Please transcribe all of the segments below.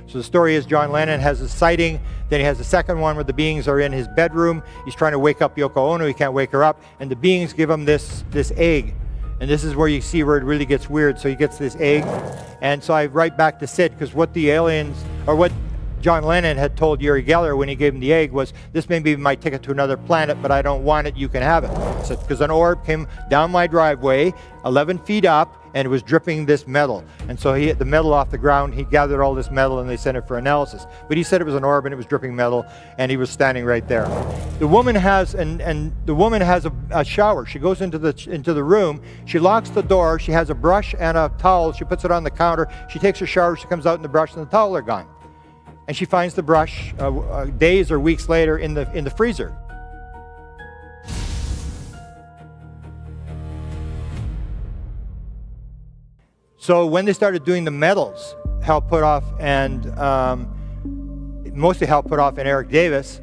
So the story is John Lennon has a sighting, then he has the second one where the beings are in his bedroom. He's trying to wake up Yoko Ono, he can't wake her up, and the beings give him this egg. And this is where you see where it really gets weird. So he gets this egg, and so I write back to Sid, because what the aliens, or what John Lennon had told Uri Geller when he gave him the egg was, this may be my ticket to another planet, but I don't want it, you can have it. So, because an orb came down my driveway, 11 feet up, and it was dripping this metal. And so he hit the metal off the ground, he gathered all this metal, and they sent it for analysis. But he said it was an orb, and it was dripping metal, and he was standing right there. The woman has, the woman has a shower. She goes into the room, she locks the door, she has a brush and a towel, she puts it on the counter, she takes a shower, she comes out, and the brush and the towel are gone. And she finds the brush days or weeks later in the freezer. So when they started doing the metals, Hal Puthoff and mostly Hal Puthoff and Eric Davis,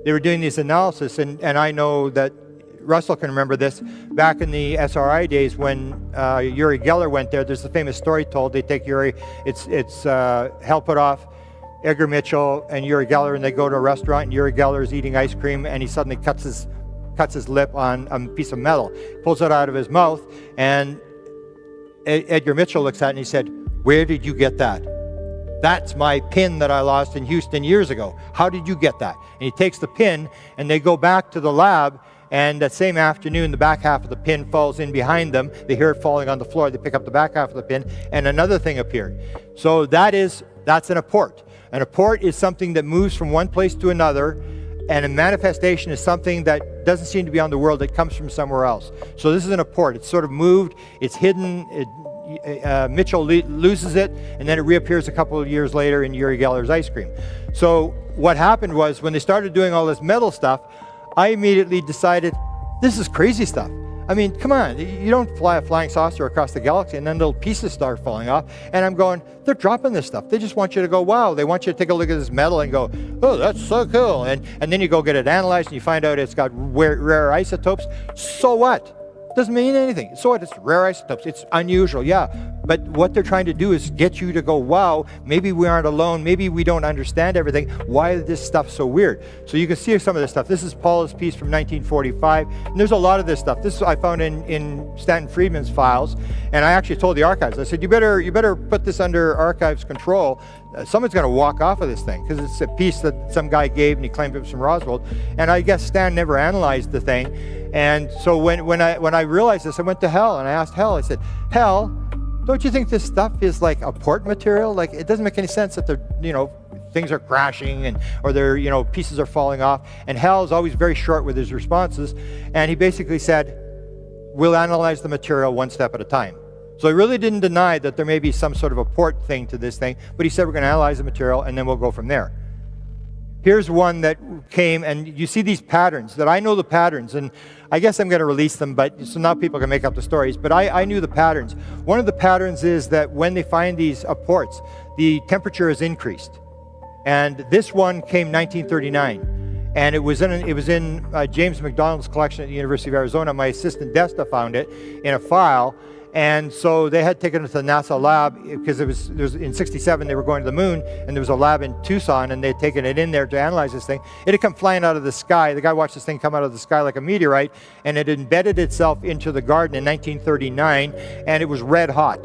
they were doing these analysis, and I know that Russell can remember this. Back in the SRI days when Uri Geller went there, there's a famous story told. They take Uri, it's Hal Puthoff, Edgar Mitchell, and Uri Geller, and they go to a restaurant, and Uri Geller is eating ice cream, and he suddenly cuts his lip on a piece of metal, pulls it out of his mouth, and Edgar Mitchell looks at it and he said, "Where did you get that?" "That's my pin that I lost in Houston years ago. How did you get that?" And he takes the pin, and they go back to the lab, and that same afternoon, the back half of the pin falls in behind them. They hear it falling on the floor. They pick up the back half of the pin, and another thing appeared. So that's an apport. An apport is something that moves from one place to another, and a manifestation is something that doesn't seem to be on the world, it comes from somewhere else. So this is an apport. It's sort of moved, it's hidden, Mitchell loses it, and then it reappears a couple of years later in Uri Geller's ice cream. So what happened was, when they started doing all this metal stuff, I immediately decided, this is crazy stuff. I mean, come on, you don't fly a flying saucer across the galaxy and then little pieces start falling off. And I'm going, they're dropping this stuff. They just want you to go, wow. They want you to take a look at this metal and go, oh, that's so cool. And then you go get it analyzed and you find out it's got rare isotopes. So what? Doesn't mean anything. So what? It's rare isotopes. It's unusual, yeah. But what they're trying to do is get you to go, wow, maybe we aren't alone. Maybe we don't understand everything. Why is this stuff so weird? So you can see some of this stuff. This is Paula's piece from 1945. And there's a lot of this stuff. This I found in Stanton Friedman's files. And I actually told the archives, I said, you better put this under archives control. Someone's going to walk off of this thing, because it's a piece that some guy gave and he claimed it was from Roswell. And I guess Stan never analyzed the thing. And so when I realized this, I went to Hal and I asked Hal, I said, Hal, don't you think this stuff is like apport material? Like, it doesn't make any sense that things are crashing or pieces are falling off. And Hal is always very short with his responses. And he basically said, we'll analyze the material one step at a time. So he really didn't deny that there may be some sort of apport thing to this thing, but he said we're going to analyze the material and then we'll go from there. Here's one that came, and you see these patterns, that I know the patterns, and I guess I'm going to release them, so now people can make up the stories, but I knew the patterns. One of the patterns is that when they find these apports, the temperature is increased. And this one came 1939, and it was in James McDonald's collection at the University of Arizona. My assistant Desta found it in a file. And so they had taken it to the NASA lab, because it was in '67 they were going to the moon, and there was a lab in Tucson, and they had taken it in there to analyze this thing. It had come flying out of the sky. The guy watched this thing come out of the sky like a meteorite, and it embedded itself into the garden in 1939, and it was red hot,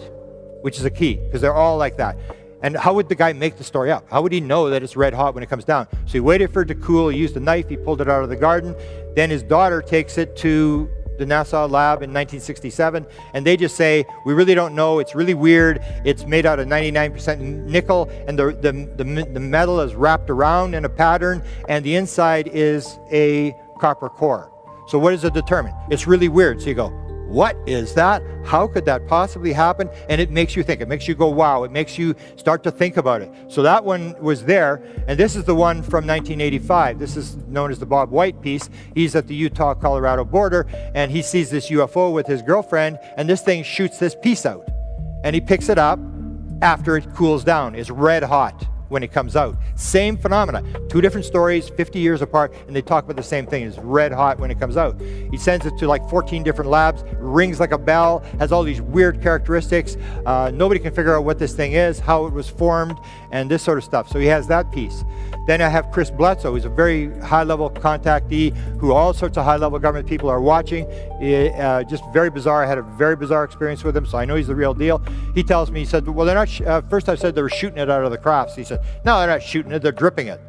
which is a key, because they're all like that. And how would the guy make the story up? How would he know that it's red hot when it comes down? So he waited for it to cool, he used a knife, he pulled it out of the garden. Then his daughter takes it to the NASA lab in 1967, and they just say, we really don't know, it's really weird, it's made out of 99% nickel, and the metal is wrapped around in a pattern, and the inside is a copper core. So what does it determine? It's really weird. So you go, what is that? How could that possibly happen? And it makes you think. It makes you go, wow. It makes you start to think about it. So that one was there. And this is the one from 1985. This is known as the Bob White piece. He's at the Utah-Colorado border, and he sees this UFO with his girlfriend, and this thing shoots this piece out. And he picks it up after it cools down. It's red hot. when it comes out. Same phenomena. 2 different stories, 50 years apart, and they talk about the same thing. It's red hot when it comes out. He sends it to like 14 different labs, rings like a bell, has all these weird characteristics. Nobody can figure out what this thing is, how it was formed, and this sort of stuff. So he has that piece. Then I have Chris Bledsoe, who's a very high-level contactee who all sorts of high-level government people are watching. Just very bizarre. I had a very bizarre experience with him, so I know he's the real deal. He tells me, he said, well, they're not, first I said they were shooting it out of the crafts. He said, no, they're not shooting it, they're dripping it.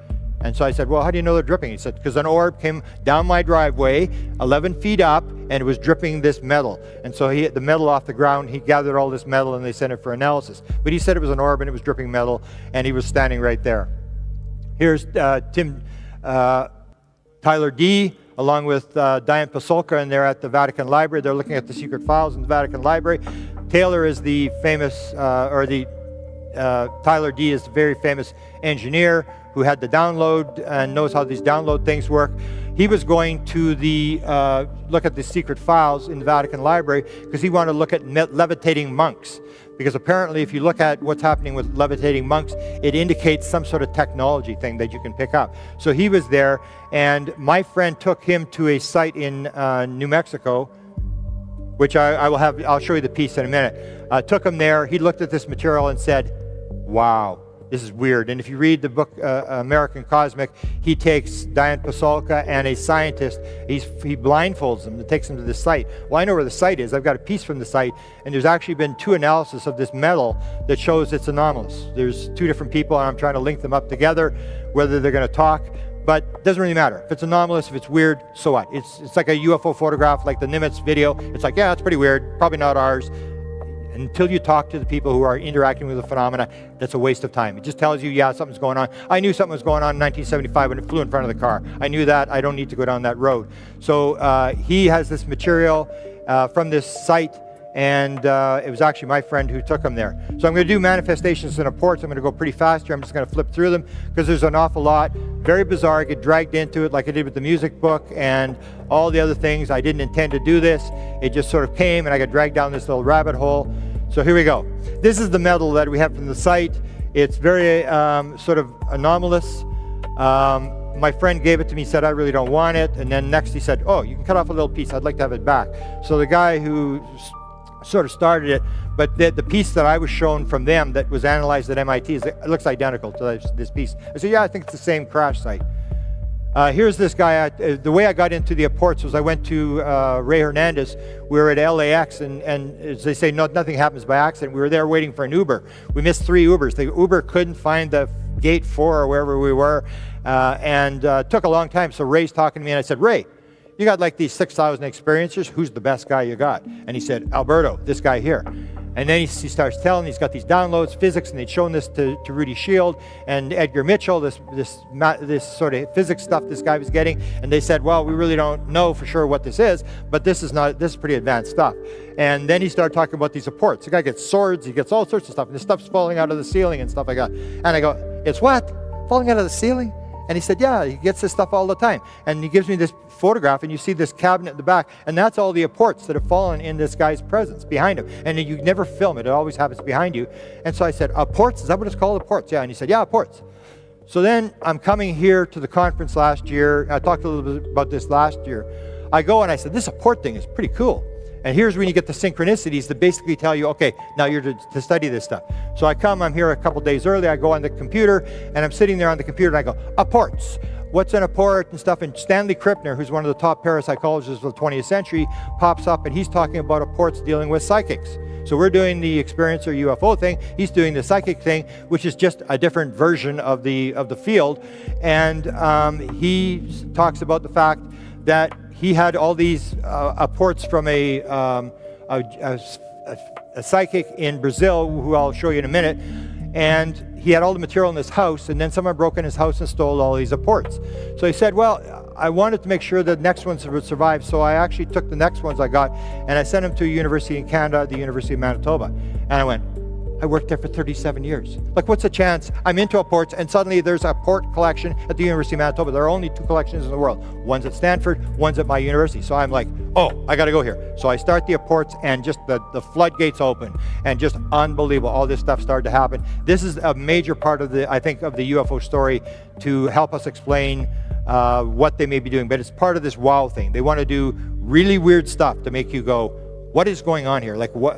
And so I said, well, how do you know they're dripping? He said, because an orb came down my driveway 11 feet up, and it was dripping this metal. And so he hit the metal off the ground, he gathered all this metal, and they sent it for analysis. But he said it was an orb, and it was dripping metal, and he was standing right there. Here's Tyler D., along with Diane Pasulka, and they're at the Vatican Library. They're looking at the secret files in the Vatican Library. Taylor is the famous, Tyler D. is the very famous engineer who had the download and knows how these download things work. He was going to look at the secret files in the Vatican Library because he wanted to look at levitating monks. Because apparently if you look at what's happening with levitating monks, it indicates some sort of technology thing that you can pick up. So he was there, and my friend took him to a site in New Mexico, which I'll show you the piece in a minute. Took him there, he looked at this material and said, wow, this is weird. And if you read the book American Cosmic, he takes Diane Pasulka and a scientist, he blindfolds them and takes them to the site. Well, I know where the site is. I've got a piece from the site, and there's actually been 2 analyses of this metal that shows it's anomalous. There's 2 different people, and I'm trying to link them up together, whether they're going to talk, but it doesn't really matter. If it's anomalous, if it's weird, so what? It's like a UFO photograph, like the Nimitz video. It's like, yeah, it's pretty weird, probably not ours. Until you talk to the people who are interacting with the phenomena, that's a waste of time. It just tells you, yeah, something's going on. I knew something was going on in 1975 when it flew in front of the car. I knew that. I don't need to go down that road. So he has this material from this site, and it was actually my friend who took him there. So I'm going to do manifestations and apports. I'm going to go pretty fast here. I'm just going to flip through them because there's an awful lot. Very bizarre. I get dragged into it like I did with the music book and all the other things. I didn't intend to do this. It just sort of came, and I got dragged down this little rabbit hole. So here we go. This is the metal that we have from the site. It's very sort of anomalous. My friend gave it to me, said, I really don't want it. And then next he said, oh, you can cut off a little piece. I'd like to have it back. So the guy who sort of started it, but the piece that I was shown from them that was analyzed at MIT, it looks identical to this piece. I said, yeah, I think it's the same crash site. Here's this guy. The way I got into the apports was I went to Ray Hernandez. We were at LAX, and as they say, nothing happens by accident. We were there waiting for an Uber. We missed 3 Ubers. The Uber couldn't find the gate 4 or wherever we were, and took a long time. So Ray's talking to me, and I said, Ray, you got like these 6,000 experiencers. Who's the best guy you got? And he said, Alberto, this guy here. And then he starts telling, he's got these downloads, physics, and they'd shown this to Rudy Shield and Edgar Mitchell, this sort of physics stuff this guy was getting. And they said, well, we really don't know for sure what this is, but this is pretty advanced stuff. And then he started talking about these apports. The guy gets swords, he gets all sorts of stuff, and this stuff's falling out of the ceiling and stuff like that. And I go, it's what? Falling out of the ceiling? And he said, yeah, he gets this stuff all the time. And he gives me this photograph, and you see this cabinet in the back, and that's all the apports that have fallen in this guy's presence behind him. And you never film it. It always happens behind you. And so I said, apports? Is that what it's called, apports? Yeah. And he said, yeah, apports. So then I'm coming here to the conference last year. I talked a little bit about this last year. I go and I said, this apport thing is pretty cool. And here's when you get the synchronicities that basically tell you, okay, now you're to study this stuff. So I'm here a couple days early, I go on the computer, and I'm sitting there on the computer, and I go, apports. What's an apport and stuff? And Stanley Krippner, who's one of the top parapsychologists of the 20th century, pops up, and he's talking about apports dealing with psychics. So we're doing the experiencer UFO thing. He's doing the psychic thing, which is just a different version of the field. And he talks about the fact that he had all these apports from a psychic in Brazil, who I'll show you in a minute, and he had all the material in his house, and then someone broke in his house and stole all these apports. So he said, well, I wanted to make sure the next ones would survive, so I actually took the next ones I got, and I sent them to a university in Canada, the University of Manitoba. And I went, I worked there for 37 years. Like, what's the chance I'm into apports and suddenly there's a port collection at the University of Manitoba. There are only 2 collections in the world. One's at Stanford, one's at my university. So I'm like, oh, I got to go here. So I start the apports and just the floodgates open and just unbelievable. All this stuff started to happen. This is a major part of I think, of the UFO story to help us explain what they may be doing. But it's part of this wow thing. They want to do really weird stuff to make you go, what is going on here? Like, what,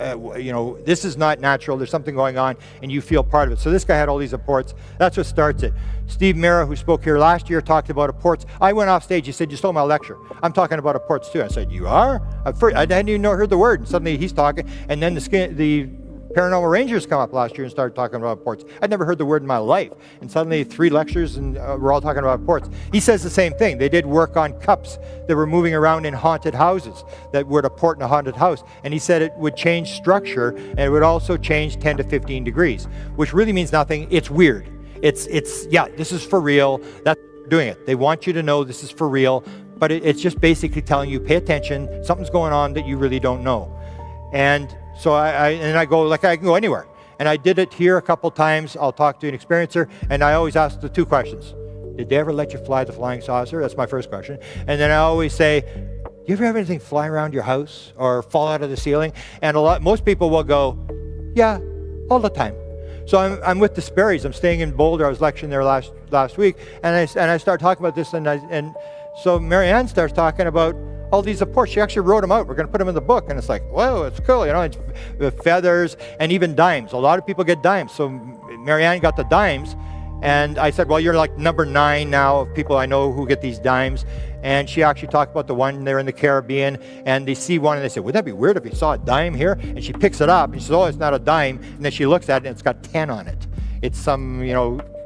this is not natural. There's something going on, and you feel part of it. So this guy had all these apports. That's what starts it. Steve Mera, who spoke here last year, talked about apports. I went off stage. He said, you stole my lecture. I'm talking about apports too. I said, you are? I hadn't even heard the word. And suddenly he's talking, and then the Paranormal Rangers come up last year and started talking about apports. I'd never heard the word in my life. And suddenly 3 lectures and we're all talking about apports. He says the same thing. They did work on cups that were moving around in haunted houses that would apport in a haunted house. And he said it would change structure and it would also change 10 to 15 degrees, which really means nothing. It's weird. It's yeah, this is for real. That's doing it. They want you to know this is for real, but it's just basically telling you, pay attention. Something's going on that you really don't know. And so I go, like, I can go anywhere. And I did it here a couple times. I'll talk to an experiencer, and I always ask the 2 questions. Did they ever let you fly the flying saucer? That's my first question. And then I always say, do you ever have anything fly around your house or fall out of the ceiling? And most people will go, yeah, all the time. So I'm with the Sperrys. I'm staying in Boulder. I was lecturing there last week, and I start talking about this, and so Marianne starts talking about all these apports. She actually wrote them out. We're going to put them in the book. And it's like, whoa, it's cool. It's with feathers and even dimes. A lot of people get dimes. So Marianne got the dimes. And I said, well, you're like number 9 now of people I know who get these dimes. And she actually talked about the one there in the Caribbean. And they see one and they say, would that be weird if you saw a dime here? And she picks it up and she says, oh, it's not a dime. And then she looks at it and it's got 10 on it. It's some,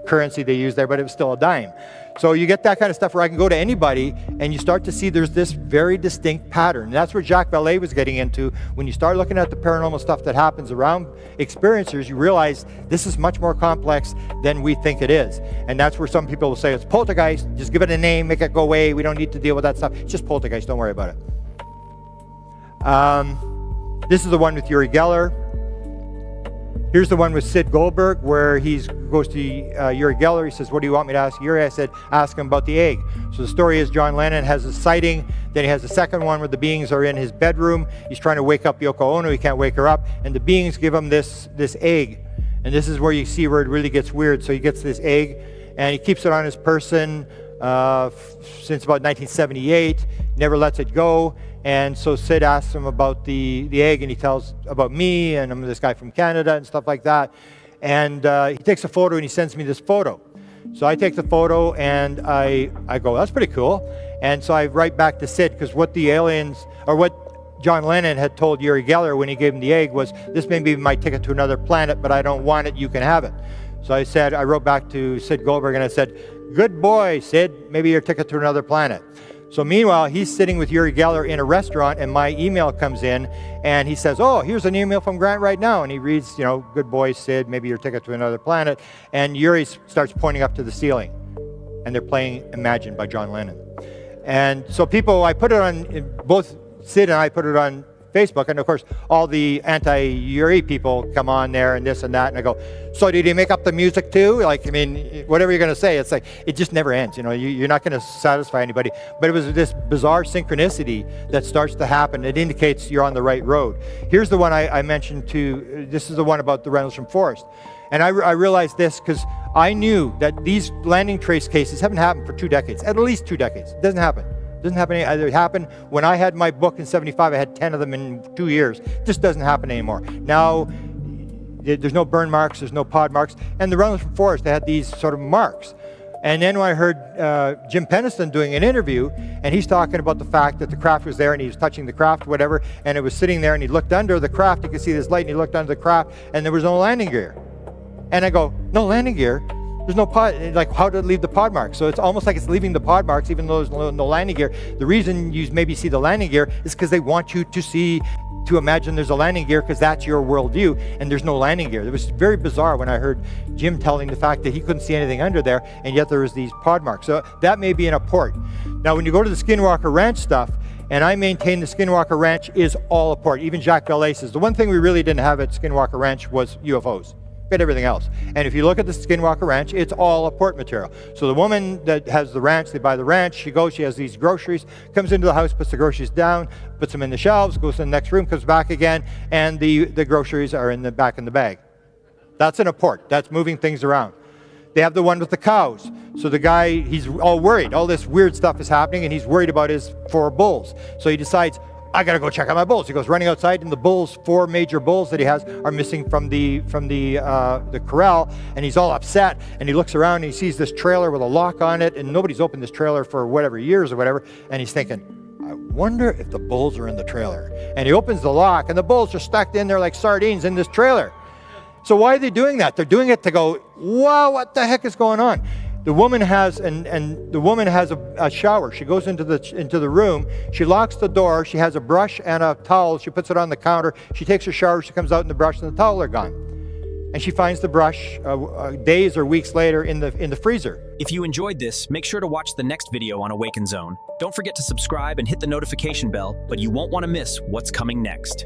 currency they use there, but it was still a dime. So you get that kind of stuff where I can go to anybody and you start to see there's this very distinct pattern. And that's where Jacques Vallée was getting into. When you start looking at the paranormal stuff that happens around experiencers, you realize this is much more complex than we think it is. And that's where some people will say, it's poltergeist, just give it a name, make it go away, we don't need to deal with that stuff. It's just poltergeist, don't worry about it. This is the one with Uri Geller. Here's the one with Sid Goldberg, where he goes to Uri Geller. He says, what do you want me to ask Uri? I said, ask him about the egg. So the story is John Lennon has a sighting. Then he has a second one where the beings are in his bedroom. He's trying to wake up Yoko Ono. He can't wake her up. And the beings give him this egg. And this is where you see where it really gets weird. So he gets this egg, and he keeps it on his person since about 1978. Never lets it go. And so Sid asks him about the egg, and he tells about me, and I'm this guy from Canada, and stuff like that. And he takes a photo, and he sends me this photo. So I take the photo, and I go, that's pretty cool. And so I write back to Sid, because what the aliens, or what John Lennon had told Uri Geller when he gave him the egg was, this may be my ticket to another planet, but I don't want it, you can have it. So I wrote back to Sid Goldberg, and I said, good boy, Sid, maybe your ticket to another planet. So meanwhile, he's sitting with Uri Geller in a restaurant, and my email comes in, and he says, oh, here's an email from Grant right now. And he reads, good boy, Sid, maybe your ticket to another planet. And Uri starts pointing up to the ceiling, and they're playing Imagine by John Lennon. And so I put it on, both Sid and I put it on Facebook, and of course, all the anti-Uri people come on there and this and that, and I go, so did he make up the music too? Whatever you're going to say, it's like, it just never ends. You're not going to satisfy anybody. But it was this bizarre synchronicity that starts to happen. It indicates you're on the right road. Here's the one I mentioned too. This is the one about the Reynolds from Forest. And I realized this because I knew that these landing trace cases haven't happened for 2 decades, at least 2 decades. It doesn't happen. It happened when I had my book in 75. I had 10 of them in 2 years. It just doesn't happen anymore. Now, there's no burn marks, there's no pod marks. And the Reynolds from Forest, they had these sort of marks. And then when I heard Jim Peniston doing an interview, and he's talking about the fact that the craft was there, and he was touching the craft, whatever, and it was sitting there, and he looked under the craft, you could see this light, and he looked under the craft, and there was no landing gear. And I go, no landing gear? There's no pod, like how did it leave the pod marks? So it's almost like it's leaving the pod marks even though there's no landing gear. The reason you maybe see the landing gear is because they want you to imagine there's a landing gear because that's your worldview, and there's no landing gear. It was very bizarre when I heard Jim telling the fact that he couldn't see anything under there, and yet there was these pod marks. So that may be an apport. Now when you go to the Skinwalker Ranch stuff, And I maintain the Skinwalker Ranch is all apport. Even Jacques Vallée says the one thing we really didn't have at Skinwalker Ranch was UFOs. We had everything else. And if you look at the Skinwalker Ranch, it's all apport material. So the woman that has the ranch, they buy the ranch, she goes, she has these groceries, comes into the house, puts the groceries down, puts them in the shelves, goes to the next room, comes back again, and the groceries are back in the bag. That's an apport. That's moving things around. They have the one with the cows. So the guy, he's all worried. All this weird stuff is happening, and he's worried about his 4 bulls. So he decides, I gotta go check out my bulls. He goes running outside, and the bulls, 4 major bulls that he has, are missing from the corral, and he's all upset. And he looks around, and he sees this trailer with a lock on it, and nobody's opened this trailer for whatever years or whatever. And he's thinking, I wonder if the bulls are in the trailer. And he opens the lock, and the bulls are stuck in there like sardines in this trailer. So why are they doing that? They're doing it to go, wow, what the heck is going on? The woman has a shower. She goes into the room. She locks the door. She has a brush and a towel. She puts it on the counter. She takes her shower. She comes out, and the brush and the towel are gone. And she finds the brush days or weeks later in the freezer. If you enjoyed this, make sure to watch the next video on Awaken Zone. Don't forget to subscribe and hit the notification bell, but you won't want to miss what's coming next.